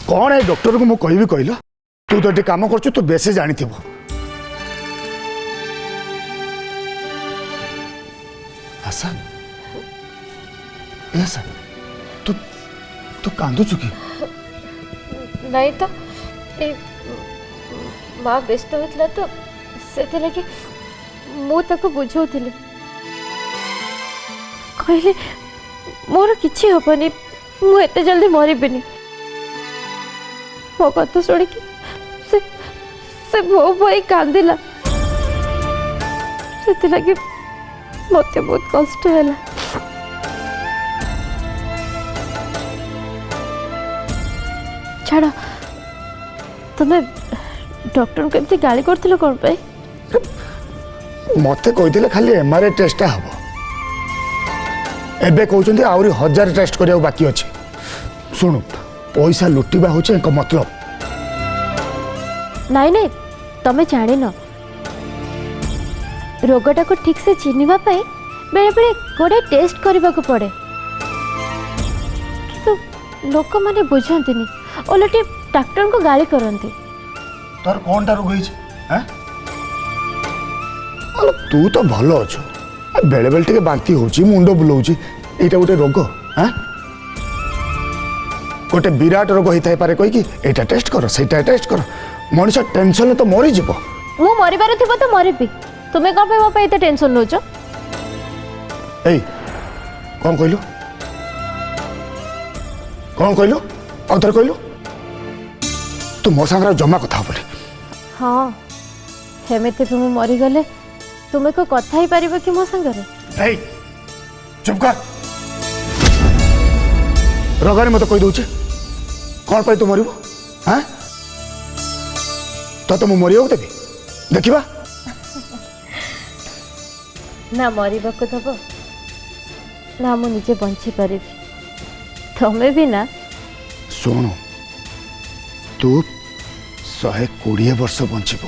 कौन है डॉक्टर को मुझे कहबी कहल तू तो ये काम कर तू बेस जानी आशा आशा तू तू कांदुचु कि नहीं तो माँ व्यस्त होता तो से लगे मुझे बुझाऊली कहले मोर किसी हेनी मुझे जल्दी मरबी मो कथा शुणी से भो भई कांदिला से लगे मत बहुत कष्ट है। छाड़ तुम्हें डॉक्टर को एमती गाली कर कौन पे मत कही खाली एमआरआई टेस्ट हम एबे कहते आहरी 1000 टेस्ट करिया बाकी अच्छे शुणु पैसा लुटिबा होचे मतलब नाई नाई तमें जान न रोगटा को ठीक से चिन्हवा पाई बेले बेले गोटे टेस्ट करने को पड़े तो लोक माने बुझाती ओलटी डॉक्टर को गाली करती तोर कौन रोग है तू तो भल अच्छु बेले बेले टे बांती होची मुंड बुलाऊची एटा गोटे रोग है गोटे विराट रोग होता है पारे कहीकि एटा टेस्ट कर सेटा टेस्ट कर मनीष टेंशन तो मरी जीव मु मरिबार थिबो तो मरिबी तुम्हें कौन मो पे टेंशन नौच ए कौन कहलु कौन कहलु और थे कहलु तू मो सांग जमा कथा बोले हाँ हेमेते भी मु मरीगले तुम्हें को कथा ही पारिबो कि मो संगरे ए चुप कर रगारे मत कही दउछे कौन पे तू मरिबो हैं तो मु मरियो देबी देखिबा ना मरिबा को दब ना मु निजे बंची पारिबी तमें भी ना सुन तू 120 वर्ष बंचब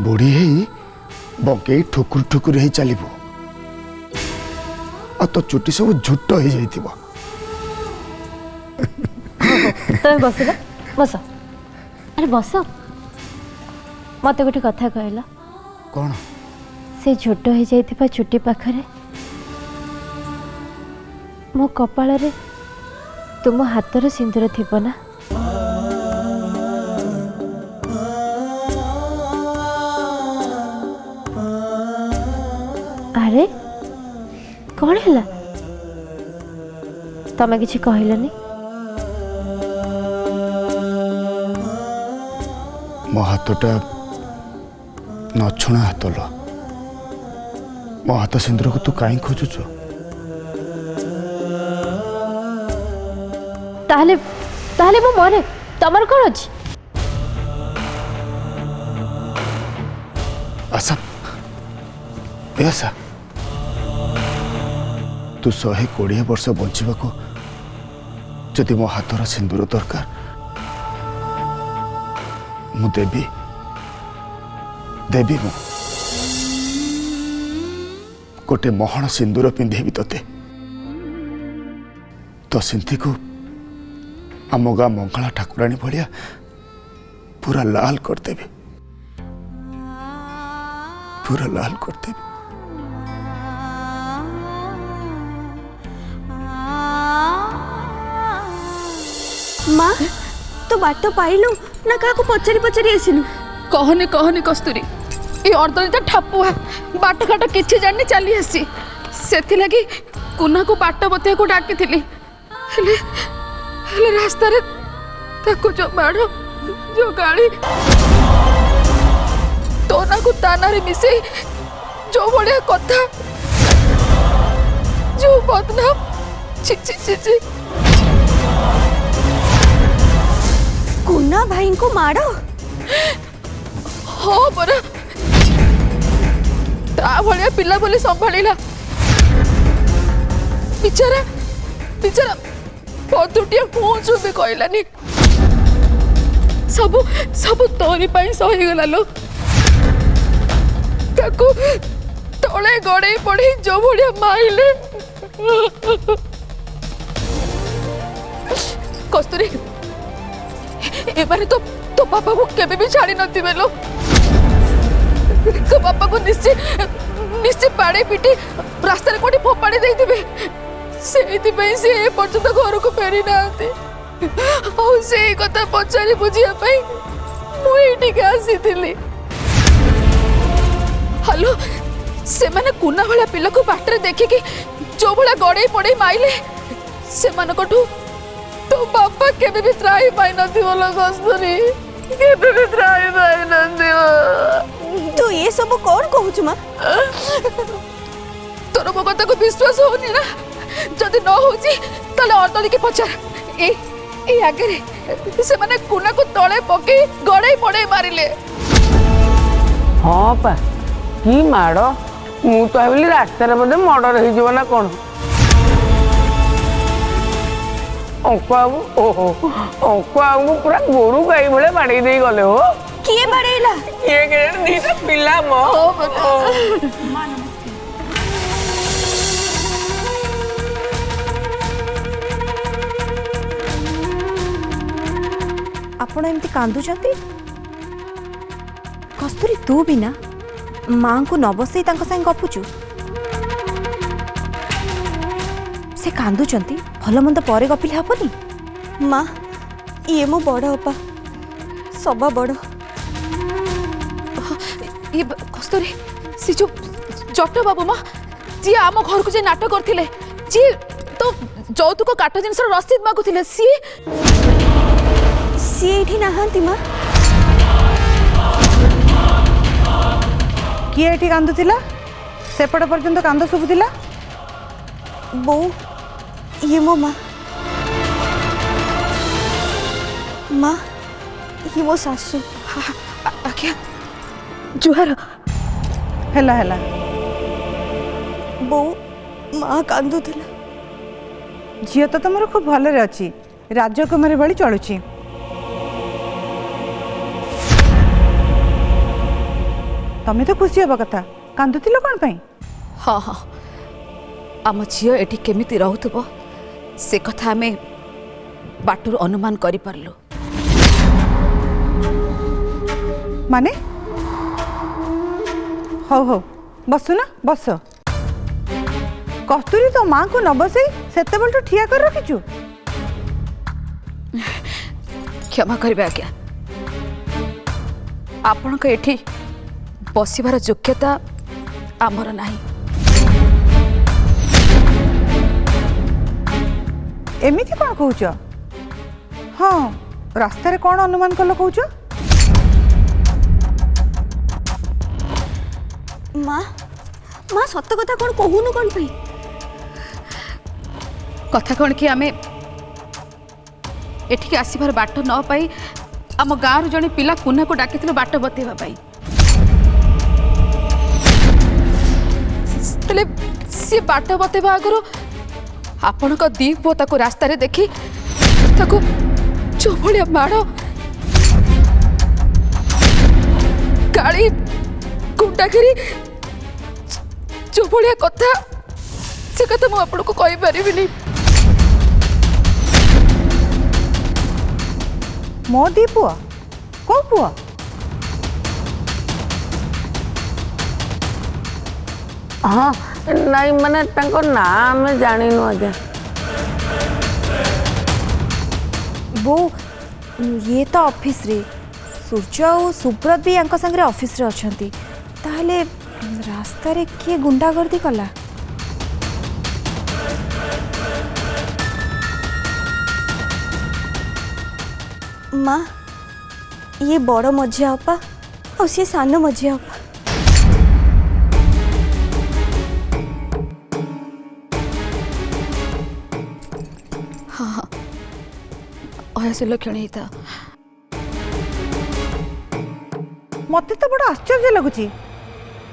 बुढ़ी है बंकई ठुकुर ठुकुर ही चलबू आ तो चुटी सब झुट हो जाइथिबो तमें बस बस अरे बस मत गोटे कथा कहला कौन से झोट हो जाइथिबा चुटी पाखरे मो कपाल रे तुम हाथर सिंदूर थिबो ना अरे कौन है तमें किसी कहलनी मो हाथटा नछुणा हाथ लो मो हाथ सिंदूर को तू कहीं खोजुच ताहले ताहले मो मरे तमर कौन अच्छी आशा ऐसा तू 120 वर्ष बंचवाक जदि मो हाथर सिंदूर दरकार मु देवी देवी मु गोटे महण सिंदूर पिंधेबी तोते तो सिंथी को आम गाँ मंगला ठाकुराणी भाया पूरा लाल करदेवी पूरा लाल करदेवी माँ तो बाट पाइलु ना क्या पचारि पचारि आसिलु कहनी कहनी कस्तूरी ये अर्दलिता ठापुआ बाट घाट किसी जानी चली आसी से लगी कुना को बाट बतिया को डाकी थी रास्ता रे ताको जो माड़ जो गाड़ी तो ना को ताना रे मिसे जो बढ़िया कथा जो बदनाम ची ची ची ची कुना भाई को मारो हाँ परा ता भलिया पिला बोली संभाळिला बिचारा बिचारा पदुटिया पहुँचू भी कहलानी सब सब तोरी पाई सही गला लो ताको तले गड़े पड़े जो बढ़िया माइले कस्तूरी एबारे तो तो पापा को केबे भी छाड़ी नथि बेलो तो पापा को निश्चय निश्चय पाड़े पिटी रास्ता रे कोठी फोपाड़ी देई दिबे सेति पई से ए पर्यंत घर को फेरी नाते औ से कथा पचारी बुझिया पई मु एठी के आसीथिली हेलो से माने कुना भला पिला को बाटरे देखि कि जो भला गड़े पड़े माइले से मन कोठू तो पापा केबे भी त्राई पाई नथि बोलो कस्तूरी केबे भी त्राई पाई नथि तू ये सब कौन कहू छु मां तोर मो कथा को विश्वास होनी ना जदि न होची तले अर्दली के पचार ए आगे रे से माने कुना को तळे पके गड़े पड़े मारिले हाँ पा कि माड़ मु तो भाविली रास्तार बोधे मर्डर हो ना कौन अंकु ओहो अंकु पूरा गोरु गाई भाई बाड़ी दे गले हो किए बाड़ेला ये दीटा पिला मो आपण एमती कांदुचंती कस्तूरी तू भी ना मां को न बसई तांको संग गपुचु से कांदुचंती भलो मंद परे गपिले हबनी मां ये मो बड़ अपा सबा बड़ ये कस्तूरी से जो जट बाबू माँ जी आम घर को जे नाटक करथिले जी तो जौतुक काट जिनस रसीद मागुथिले सी एठी नाहांती मां किए एठी कांदुथिला सेपट पर्यंत कांद शुभुथिला बो ये मो मां मां ये मो सासू आज्ञा जुहार हेला हेला बो मां कांदुथिला झील तो तुम खूब भलरे अच्छी राजकुमारी भली चलुची तमें तो खुशी हवा कथा कांदुथिल कौन पाई हाँ हाँ आम झील एटी केमिति रहूथबो से कथा आमे बाटुर अनुमान करि पारलु माने हो हो बसु ना बस कस्तूरी तो माँ को न बसई सेते बल तो ठिया कर रखिचु क्षमा करिबे आज्ञा आपणक एठी बसिबार योग्यता आमर नाही एमिति कौन कहूच हाँ रास्तार कौन अनुमान कल कहूच मां मां सत्य कथा कौन कहूनु कौन पाई कथा कौन कि आमे एठिक आसबार बाट न पाई आम गाँव जड़े पिला कुना को डाकिथिलु बाट बतेबा पाई सी बाट बतेबा आगरो आपण का दी पो ताको रास्ता रे देखी ताको जो भलिया माड़ गाड़ी गुंडागिरी जो भलिया कथा से कथा मु आपण को कहि परिबिनी मो दी पुआ कौ पुआ हाँ नहीं माने तांको नाम जानिनु आज्ञा बो ये तो ऑफिस रे सूर्य और सुब्रत भी यांको संगे ऑफिस रे अछंती ताहले रास्ता रे किए गुंडागर्दी कला माँ ये बड़ मझिया अपा और सी सान मझिया अपा अयास लक्षण था मत तो बड़ा आश्चर्य लगुच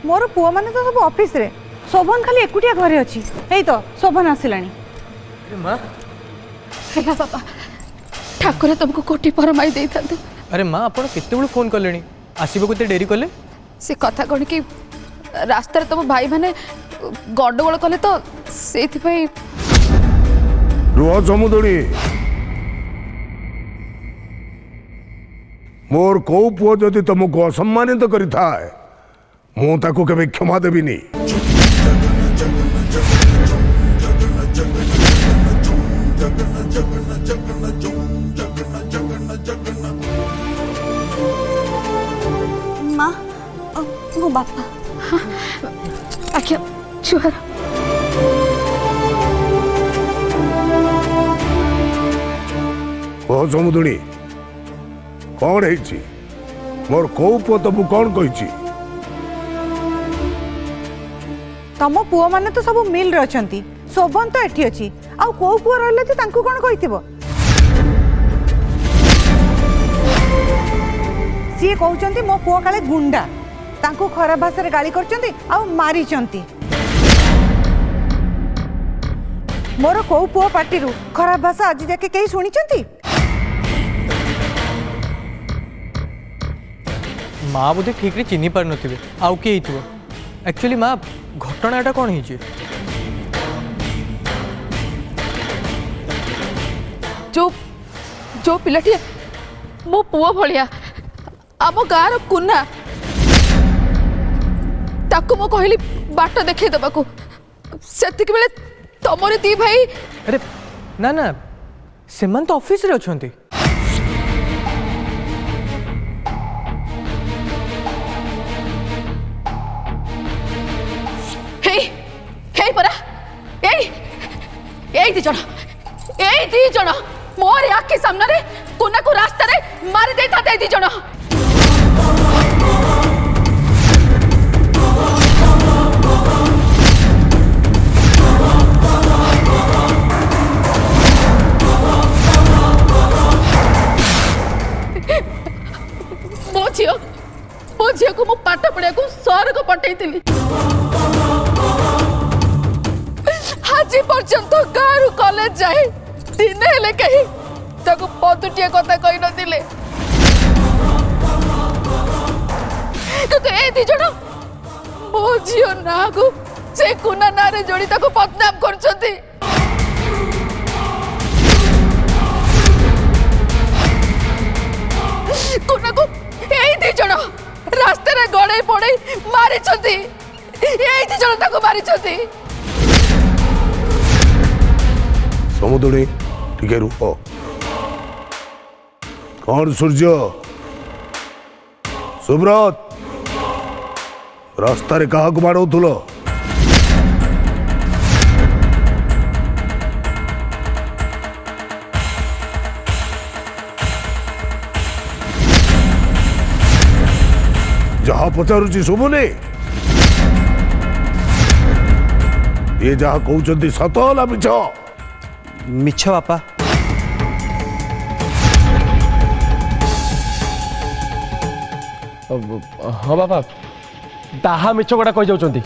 मोर पुआ माने तो सब ऑफिस रे शोभन खाली एकुटिया घरे अच्छी यही तो शोभन आसिलानी हेला बाबा ठाकुर तुमको कोटी परमाई दे था अरे माँ आप केत फोन कले आसबा को डेरी कले से कथा कौन कि रास्तार तुम भाई मैंने गंडगोल कले, तो से रुह जमुदड़ी मोर को पुओ जदि तुमको असम्मानित करिथाए मु ताको केबे क्षमा देबिनी। माँ मो बापा आज्ञा छुआर कह समुदुणी कौन है मोर को पुओ तुमको कौन कही? तम पुओ माने तो सब मिल रे अछंती, शोभन तो एठी अछि, आउ को पुओ रहले जे तांको कोन कहिथिबो? सी कहउचंती मो पुओ काले गुंडा, तांको खराब भाषा रे गाली करचंती आउ मारिचंती। मोर को पुओ पार्टी रु खराब भाषा आज जाके केही सुनिचंती? माँ बोधे ठीक रे चिन्ही पार नथिबे आउ के हितबो। एक्चुअली माँ घटनाटा कौन है? जो जो पिलाटी मो पुओ भलिया आम गाँव कुना ताको मो कहली बाट देखे देबाकू सेतिक बेले तमरे दी भाई। अरे ना ना सेमान तो ऑफिस रे अछंती। हे परा ए दी जण मोर आखि सामने रे कोना को रास्ता रे मारी देता दे दी जण। मो झियो को मु पाठ पढ़िया को सहर को पठेइतिली, आज पर्यंत गाँव कॉलेज जाए दिन हेले कहीं ताको पदुटिया कथा कही नथिले। तो ए दी जण मो झियो ना को से कुना ना रे जोड़ी ताको बदनाम करछंती। कुना को ए दी जण रास्ते रे गड़े पड़े मारी छंती, ए दी जण ताको मारी छंती। समुदुणी टिके रूप कौन सूर्य सुब्रत रास्ता रे कहा को मारौथुल? जहा पचारुची शुभुनी ये जहा कहउचंती सत ना मिछ? मिछ बापा। हाँ बापा ताहा मिछ गोटा कही जाउचंती।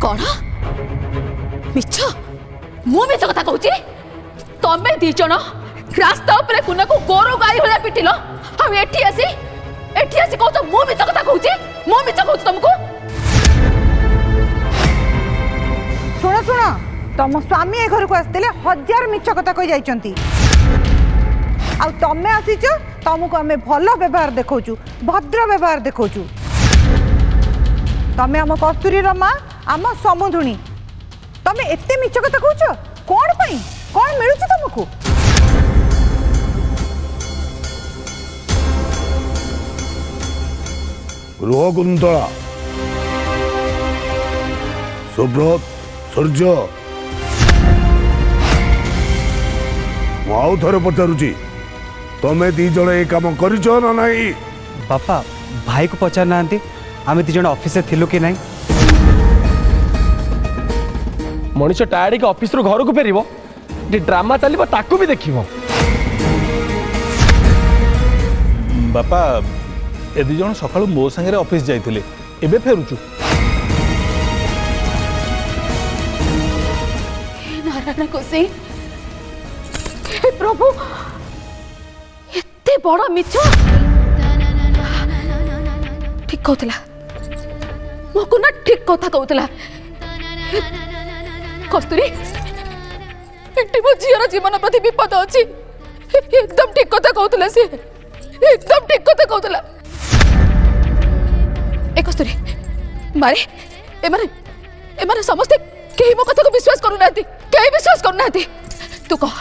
कौन मिछ मु मिछ कथा कहूची? तमे दी जण रास्ता उपरे कुना को गोरो गाई भला पिटिलो हम एठी आसी कहू मु मिछ कथा कहूची? मु मिछ कहूची तुमको? शुण शुण तम स्वामी ए घर को आसते 1000 मिछ कथा कही जाइचंती, आ तमे आसीच तुमको आमे भल व्यवहार देखौचु, भद्र व्यवहार देखौचु। तमे आम कस्तूरी रमा आम समुधुणी तमे एते मिछ कथा कहूच कोन पई? कोन मिलुची तुमको? रुह कुंतला सुब्रत सूर्य आउ थे पचारुची तमे दी जण ए काम करिछ ना नहीं? बापा भाई को पचार ना आम दी जण ऑफिस रे थिलु कि नहीं? मनीष टायर्ड के ऑफिस रो घर को फेरिबो जे ड्रामा चलिबो ताकू भी देखिबो। बापा ए दी जण सकाळु मो संगे ऑफिस जाइथिले एबे फेरुचु। नारायण कोसी हे प्रभु एते बड़ मिछ ठीक कहतला मो कुना ठीक कथा कहूतला कस्तूरी एटी मो झीर जीवन प्रति विपद अच्छी एकदम ठीक कथा कहूतला से एकदम ठीक कथा कहूतला ए कस्तूरी मारे एमाने एमाने समस्ते केही मो कथा को विश्वास करू नाती केही विश्वास करू नाती तू कह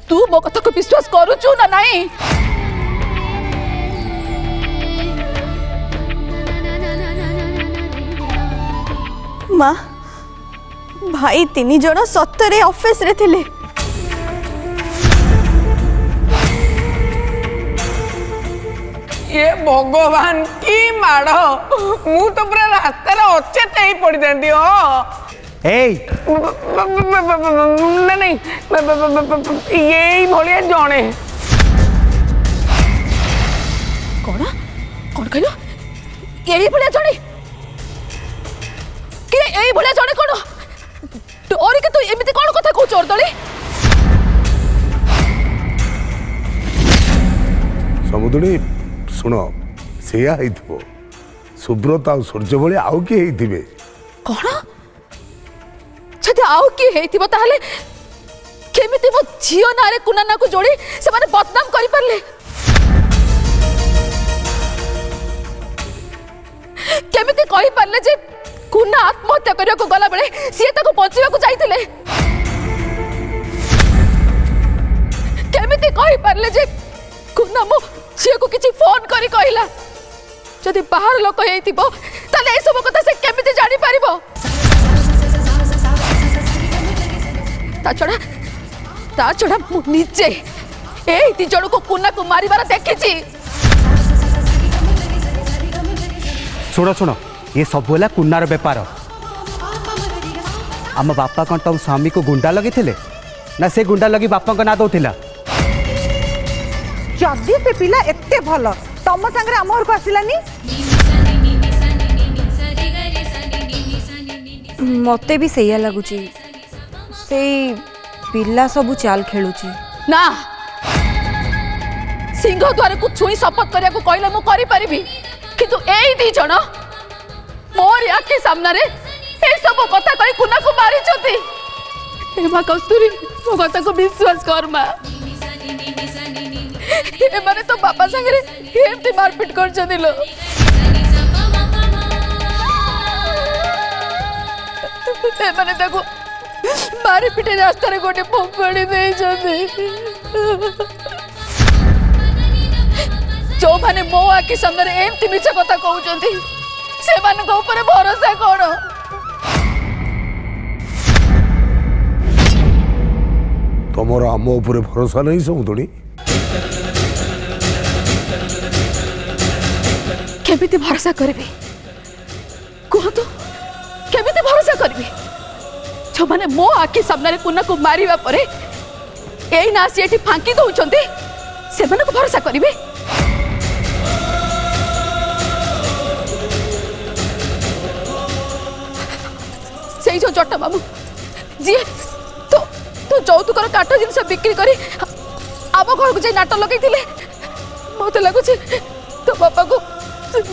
तू मो कथा को विश्वास करू छु ना नहीं माँ भाई तीन जन सतरे ऑफिस रे थिले ये भगवान की माड़ मु तो पूरा रास्तार अचेत ही पड़ जाती नहीं यही भाया जड़े कौन कौन कहलो यही भाया जड़े कि यही भाया जड़े कौन डोरी के तू एमती कौन कथा कहू चोर दली समुद्री शुण सेया सुब्रत आ सूर्य भली आउ किए होइथिबे कौन छते आउ किए हेतिबो ताहले केमिति मो झियो नारे कुनाना को जोड़ी से माने बदनाम करि परले केमिति कहि परले जे कुना आत्महत्या करिया को गला बेले सिए ताको बचिया को जाइतिले केमिति कहि परले जे कुना मो झियो को किछि फोन करि कहिला जदि बाहर लोक हेतिबो ताले ए सब कथा से केमिति जानि परिबो ता छड़ा मु निजे ए ती जण को कुना को मारिबार देखिछि शुण शुण ये सब होला कुन्नार बेपार आम बापा कौन तुम स्वामी को गुंडा लगी ना से गुंडा लगी बापा को ना दौला जदि से पिला एते भल तम संगे आम घर को आसिलानी मते भी सैया लगुची से पिला सब चाल खेलुची ना सिंह द्वार को छुई शपथ करिया को कहले मु करि परिबी किंतु एई दी जण मोर आखि सामने रे ए सब कथा कहि कुना को मारी छथि ए मा कस्तूरी मो कथा को विश्वास कर मा ए माने तो बाबा संगे रे एमती मारपीट कर छथिलो ए माने देखो मारी पिटे रास्ता रे गोटे पोकड़ी दे छथि जो माने मो आखि सामने एमती मिछ कथा कहउचंती से मान को ऊपर भरोसा कोन तुमर आम उपर भरोसा नहीं समुदुणी केमिति भरोसा करबी कहतु केमिति भरोसा करबी जो माने मो आखि सामने कुना को मारिबा परे एई ना से एठी फांकी दउचंती से माने को भरोसा करबी सेई जो जट्टा बाबू जी तो चौतुकर काठ जिनस बिक्री करी आम घर को जाई नाटक लगई मत लगुच तो बापा को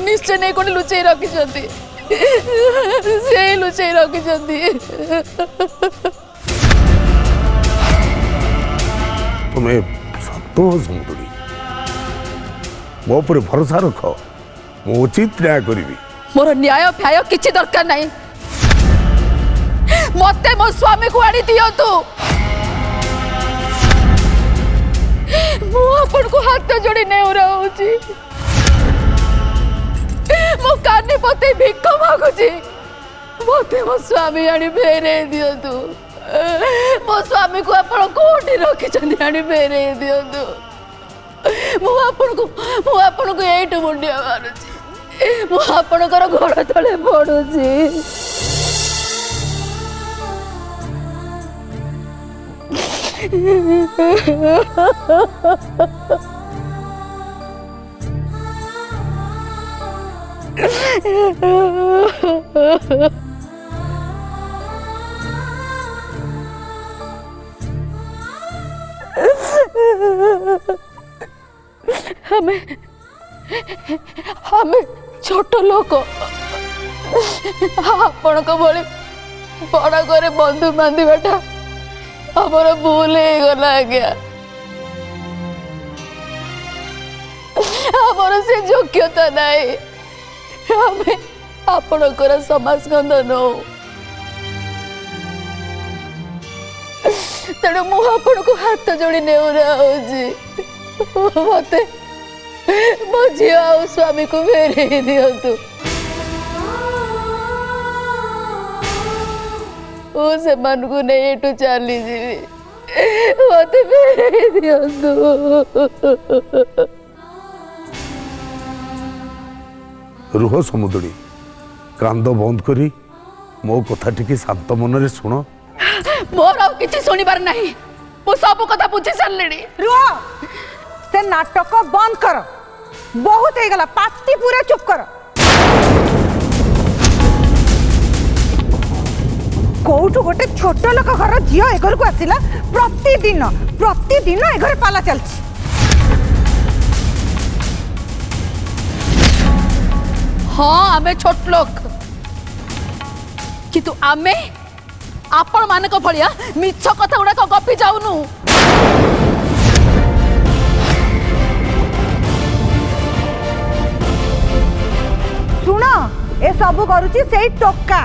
निश्चय नहीं कोने लुचई रखी से लुचई रखी तुम्हें सतो समुदुणी मो पर भरोसा रख मु उचित न्याय करी मोर न्याय फ्याय किछि दरकार नहीं मते मो स्वामी को आनी दियंतु मु अपन को हाथ जोड़ी नहीं रहउची मो कानी पते भिख मागुची मते मो स्वामी आनी फेरे दियंतु मो स्वामी को अपन कोठी रखी चंदी आनी फेरे दियंतु मु अपन को एटु मुंडिया मारुची मु अपन कर घर तले पडुची हमें छोट लोक ଆପଣଙ୍କ ଭଳି ବଡ଼ ଘରେ ବନ୍ଧୁ ବାନ୍ଧିବାଟା ଆମର ଭୁଲ ହେଇଗଲା ଆଜ୍ଞା। ଆମର ସେ ଯୋଗ୍ୟତା ନାହିଁ। ଆମେ ଆପଣଙ୍କର ସମାଜଗନ୍ଧ ନଉ। ତେଣୁ ମୁଁ ଆପଣଙ୍କୁ ହାତ ଯୋଡ଼ି ନେଉରା ହଉଛି, ମତେ ମୋ ଝିଅ ଆଉ ସ୍ୱାମୀକୁ ଫେରେଇ ଦିଅନ୍ତୁ। ମୁଁ ସେମାନଙ୍କୁ ନେଇ ଏଠୁ ଚାଲିଯିବି, ମତେ ଫେରେଇ ଦିଅନ୍ତୁ। ରୁହ ସମୁଦୁଣୀ, କାନ୍ଦ ବନ୍ଦ କରି ମୋ କଥା ଟିକେ ଶାନ୍ତ ମନରେ ଶୁଣ। ମୋର ଆଉ କିଛି ଶୁଣିବାର ନାହିଁ, ମୁଁ ସବୁ କଥା ବୁଝି ସାରିଲିଣି। ରୁହ, ସେ ନାଟକ ବନ୍ଦ କର। ବହୁତ ହେଇଗଲା, ପାଟି ପୁରା ଚୁପ କର। କୋଉଠୁ ଗୋଟେ ଛୋଟ ଲୋକ ଘର ଝିଅ ଏ ଘରକୁ ଆସିଲା। ପ୍ରତିଦିନ ପ୍ରତିଦିନ ଏ ଘରେ ପାଲା ଚାଲିଛି। हाँ आमे छोट लोक, किंतु आमे आपण मानक भलिया मिछ कथा गुडा गपी जाऊनु। शुण, ए सबु करूची सेई टोका।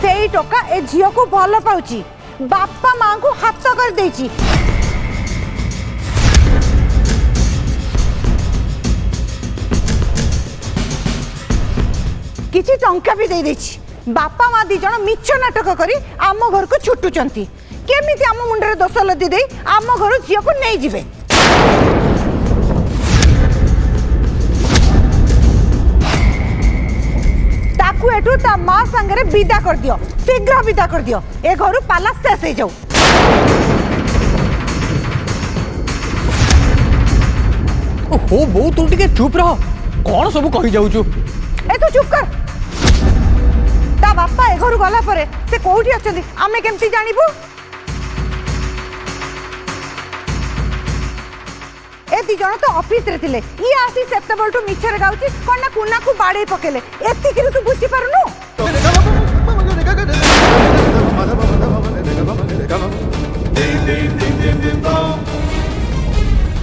सेई टोका ए झियो को भल पाउची, बापा मां को हाथ कर देची। किछि टंका भी दे देछि। बापा माँ दी जण मिछ नाटक करी आम घर को छुटुचंती। केमिति आम मुंडरे दोष लदी दे आम घर झियो को नहीं जिवे। ताकू एठू ता माँ संगे विदा कर दियो, शीघ्र विदा कर दियो। ए घरु पाला शेष हो जाऊ। हो बो तू टिके चुप रह, कौन सब कहि जाउछु। ए तू चुप कर। ता बापा ए घरु गला परे से कोठी अछंती आमे केमती जानिबु। ए दी जण तो ऑफिस रे थिले, ई आसी सेप्टेम्बर टू मिछरे गाउची कोना कुना को बाडे पकेले। एति कि तू बुझी पारुनु।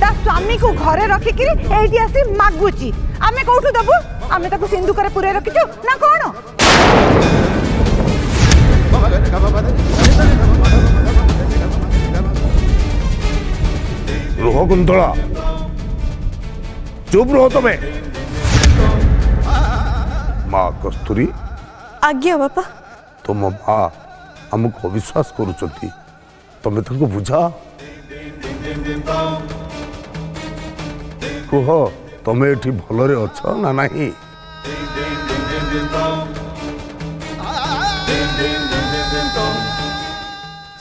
ता स्वामी को घरे रखी कि एठी आसी मागुची। आमे कोठु दबु? आमे ताको सिंधु करे पुरे रखिचो ना कोन? रुह कुंतला, चुप रहो तमें। माँ कस्तूरी। आज्ञा बापा। तुम माँ आमको अविश्वास करुचंती, तमें ताको बुझा। कुह तमें एठी भलरे अछ ना नहीं?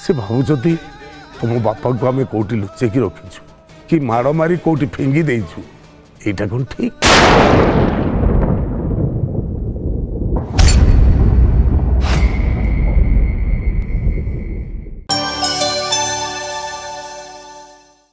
से भावुचती तुम बापा को आम कौटी लुचेकी रखीचु कि माड़ मारी कौटी फिंगी देइछु, एटा कोन ठीक?